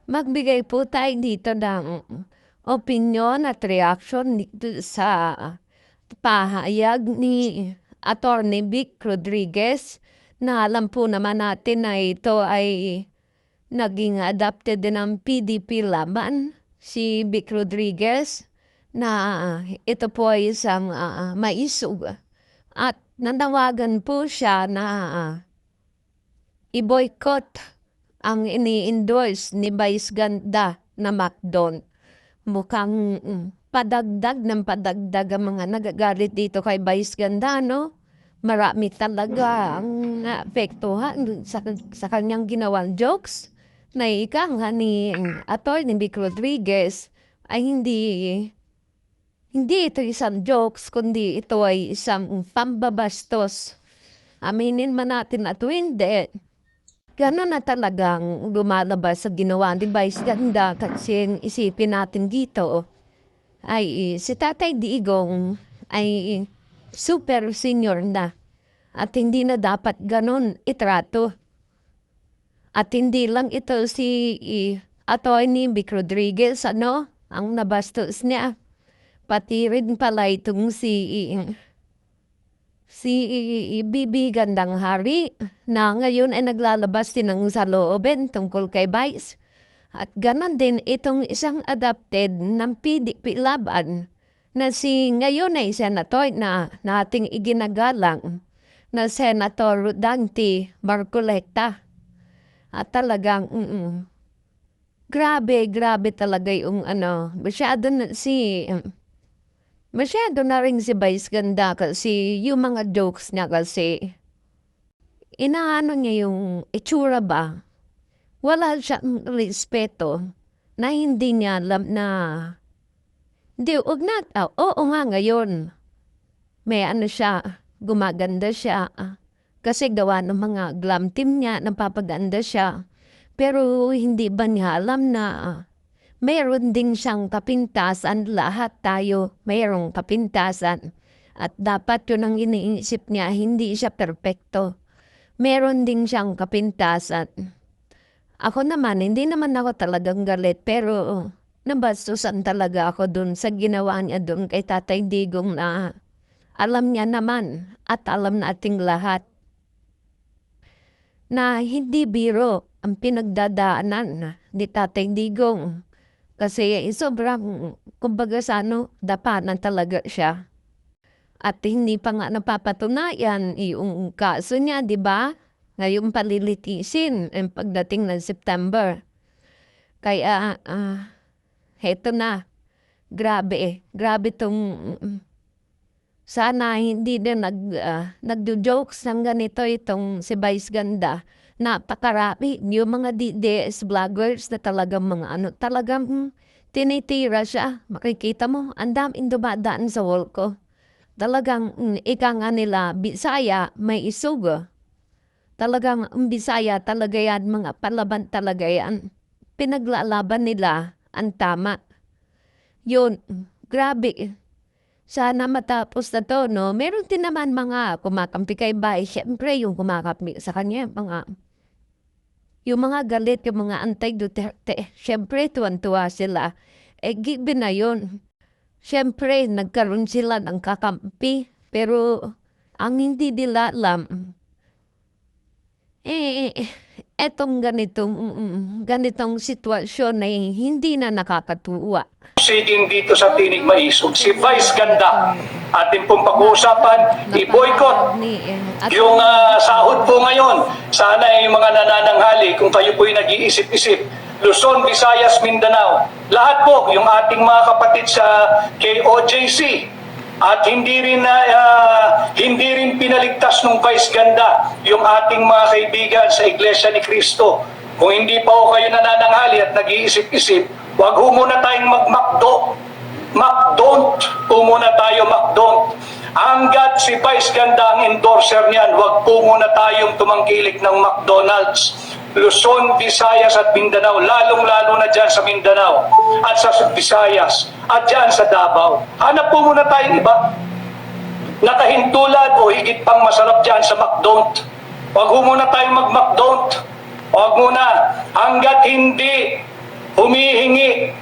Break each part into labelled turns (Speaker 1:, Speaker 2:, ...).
Speaker 1: Magbigay po tayo dito ng opinyon at reaction dito sa pahayag ni Attorney Vic Rodriguez na alam po naman natin na ito ay naging adopted din ng PDP laban si Vic Rodriguez na ito po ay isang maisog at nanawagan po siya na i-boycott ang ini-endorse ni Vice Ganda na MacDon. Mukhang padagdag ng padagdag ang mga nagagalit dito kay Vice Ganda, no? Marami talaga ang naapektuhan sa kanyang ginawang jokes na ika nga ni Atty. Vic Rodriguez ay hindi ito isang jokes, kundi ito ay isang pambabastos. Aminin man natin at hindi. Gano'n na talagang lumalabas sa ginawa ni Vice Ganda kasi isipin natin dito ay si Tatay Digong ay super senior na at hindi na dapat gano'n itrato. At hindi lang ito si Atty. Vic Rodriguez ang nabastos niya. Pati rin pala itong si Bibi Gandang Hari na ngayon ay naglalabas din ng saloobin tungkol kay Vice. At ganon din itong isang adopted ng PDP laban na si ngayon ay senator na nating iginagalang na Senator Dante Marcoleta. At talagang grabe talaga yung masyado na rin si Vice Ganda kasi yung mga jokes niya kasi inaano niya yung itsura ba? Wala siyang respeto na hindi niya alam na oo nga ngayon. May siya, gumaganda siya kasi gawa ng mga glam team niya, napapaganda siya. Pero hindi ba niya alam na mayroon din siyang kapintasan, lahat tayo mayroong kapintasan. At dapat yun ang iniisip niya, hindi siya perpekto. Meron din siyang kapintasan. Ako naman, hindi naman ako talagang galit, pero nabastusan talaga ako dun sa ginawa niya dun kay Tatay Digong na alam niya naman at alam nating lahat na hindi biro ang pinagdadaanan ni Tatay Digong. Kasi sobrang, kumbaga dapanan talaga siya. At hindi pa nga napapatunayan yung kaso niya, di ba? Ngayong palilitisin ang pagdating ng September. Kaya, heto na. Grabe tong sana hindi din nagdo-jokes ng ganito itong si Vice Ganda. Napakarami yung mga DDS vloggers na talagang talagang tinitira siya. Makikita mo, ang daming dumadaan sa wall ko. Talagang ika nga nila, Bisaya, may isugo. Talagang Bisaya talaga yan, mga palaban talaga yan. Pinaglalaban nila ang tama. Yun, grabe. Sana matapos na to, no? Meron din naman mga kumakampi kay Bay. Siyempre, yung kumakampi sa kanya, yung mga galit, yung mga anti-Duterte. Siyempre, tuwan-tuwa sila. Given na yun. Siyempre, nagkaroon sila ng kakampi. Pero, ang hindi nila alam, etong ganitong sitwasyon ay hindi na nakakatuwa.
Speaker 2: Proceeding dito sa Tinig Maisog, si Vice Ganda, ating pong pag-uusapan, i-boycott yung sahod po ngayon. Sana yung mga nanananghali, kung kayo po'y nag-iisip-isip, Luzon, Visayas, Mindanao, lahat po, yung ating mga kapatid sa KOJC, at hindi rin pinaligtas ng Vice Ganda yung ating mga kaibigan sa Iglesia ni Cristo. Kung hindi pa ho kayo nanananghali at nag-iisip-isip, wag ho muna tayong mag-McDo. McDon't po muna tayo, McDon't. Hanggat si Vice Ganda ang endorser niyan, wag po muna tayong tumangkilik ng McDonald's. Luzon, Visayas at Mindanao, lalong-lalo na dyan sa Mindanao at sa Visayas at dyan sa Davao. Hanap po muna tayong iba. Nakahintulad o higit pang masarap dyan sa McDon't. Wag ho muna tayong mag-McDon't. Wag muna. Hanggat hindi humihingi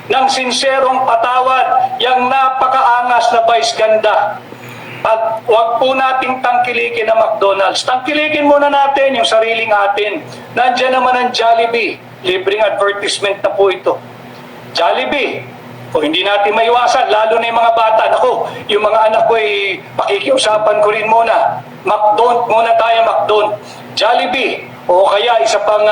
Speaker 2: ng sinserong patawad yung napakaangas na Vice Ganda. At huwag po nating tangkilikin ang McDonald's. Tangkilikin muna natin yung sariling atin. Nandiyan naman ang Jollibee. Libreng advertisement na po ito. Jollibee, kung hindi natin maiwasan, lalo na yung mga bata, ako, yung mga anak ko ay pakikiusapan ko rin muna. McDonald's muna tayo, McDonald's. Jollibee, o kaya isa pang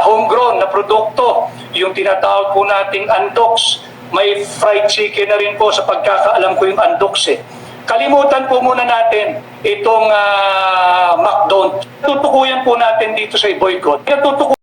Speaker 2: homegrown na produkto, yung tinatawag po nating Andox. May fried chicken na rin po sa pagkakaalam ko yung Andox eh. Kalimutan po muna natin itong McDonald's. Tutukuyan po natin dito sa boycott. Tutukuyan